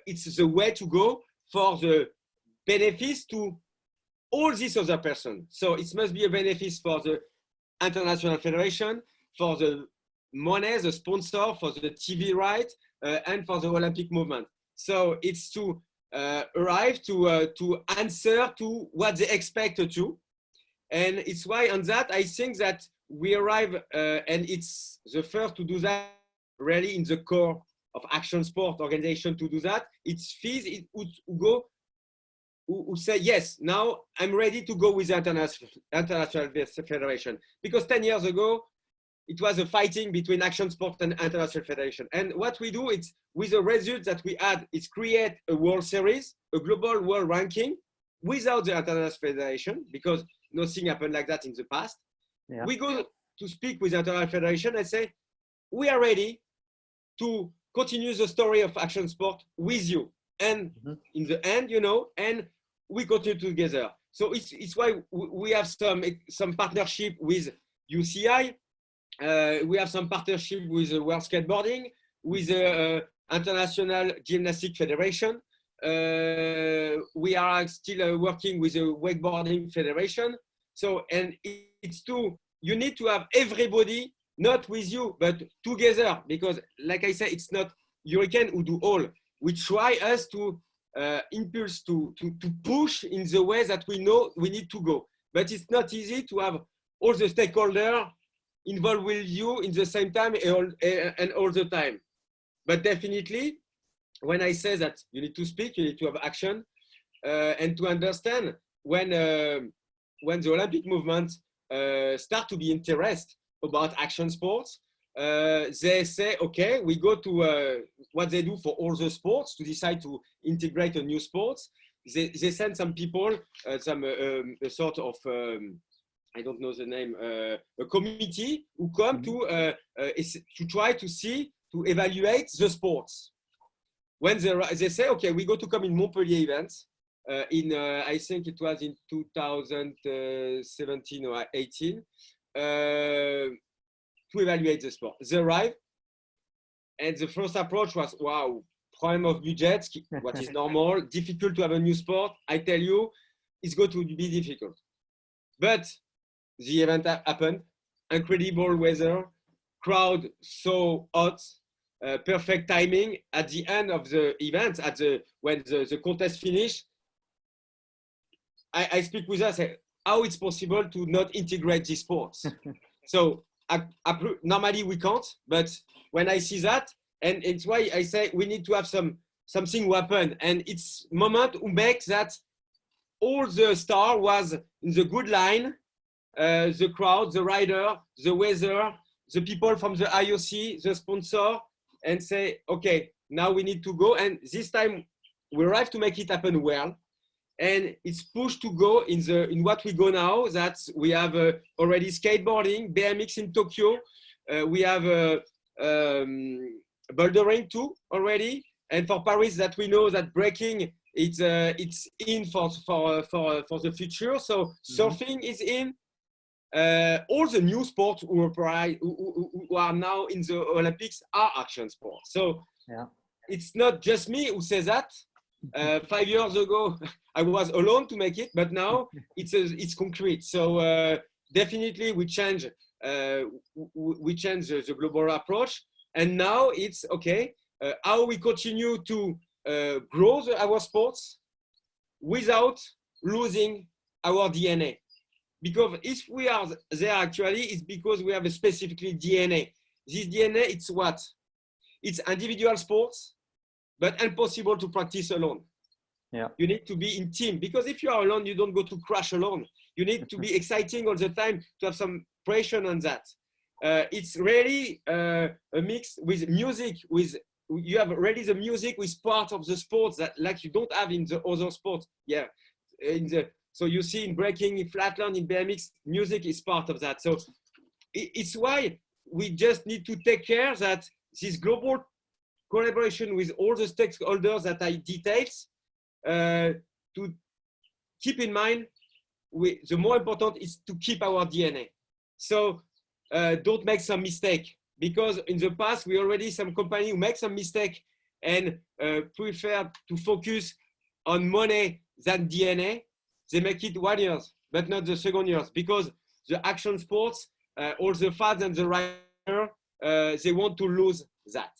it's the way to go for the benefits to all these other persons. So it must be a benefit for the International Federation, for the money, the sponsor, for the TV right, and for the Olympic movement. So it's to arrive to answer to what they expect to. And it's why on that, I think that we arrive, and it's the first to do that really in the core of action sport organization to do that. It's fees it would go who say, yes, now I'm ready to go with the International Federation. Because 10 years ago, it was a fighting between action sport and International Federation. And what we do, it's with the results that we had, is create a World Series, a global world ranking without the International Federation, because nothing happened like that in the past. Yeah. We go to speak with the International Federation and say, we are ready to continue the story of action sport with you. And in the end, you know, and we continue together. So it's why we have some partnership with UCI. We have some partnership with the World Skateboarding, with the International Gymnastic Federation. We are still working with the Wakeboarding Federation. So, and it's you need to have everybody, not with you, but together, because like I said, it's not Hurricane who do all. We try us to impulse, to push in the way that we know we need to go. But it's not easy to have all the stakeholders involved with you in the same time and all the time. But definitely, when I say that you need to speak, you need to have action, and to understand when the Olympic movement start to be interested about action sports, they say, okay, we go to what they do for all the sports to decide to integrate a new sports. They send some people, a sort of, I don't know the name, a committee who come to try to see, to evaluate the sports. When they say, okay, we go to come in Montpellier events, I think it was in 2017 or 18, to evaluate the sport. They arrive, and the first approach was, wow, problem of budget, what is normal, difficult to have a new sport. I tell you, it's going to be difficult. But the event happened, incredible weather, crowd so hot, perfect timing. At the end of the event, when the contest finished, I speak with us, how it's possible to not integrate these sports. So normally we can't, but when I see that, and it's why I say we need to have something happen, and it's moment to make that all the star was in the good line, the crowd, the rider, the weather, the people from the IOC, the sponsor, and say, okay, now we need to go, and this time we arrive to make it happen well. And it's pushed to go in what we go now. That we have already skateboarding, BMX in Tokyo. We have bouldering too already. And for Paris, that we know that breaking it's in for the future. So surfing is in. All the new sports who are now in the Olympics are action sports. So it's not just me who says that. 5 years ago, I was alone to make it, but now it's concrete. So definitely we change the global approach, and now it's okay. How we continue to grow our sports without losing our DNA. Because if we are there actually, it's because we have a specifically DNA. This DNA, it's what? It's individual sports, but impossible to practice alone. Yeah. You need to be in team, because if you are alone, you don't go to crash alone. You need to be exciting all the time, to have some pressure on that. It's really a mix with music. You have really the music with part of the sports that like you don't have in the other sports. Yeah, so you see in breaking, in flatland, in BMX, music is part of that. So it's why we just need to take care that this global collaboration with all the stakeholders that I detailed, to keep in mind, the more important is to keep our DNA. So don't make some mistake, because in the past we already some company who make some mistake and prefer to focus on money than DNA, they make it 1 year, but not the second year, because the action sports, all the fans and the rider, they want to lose that.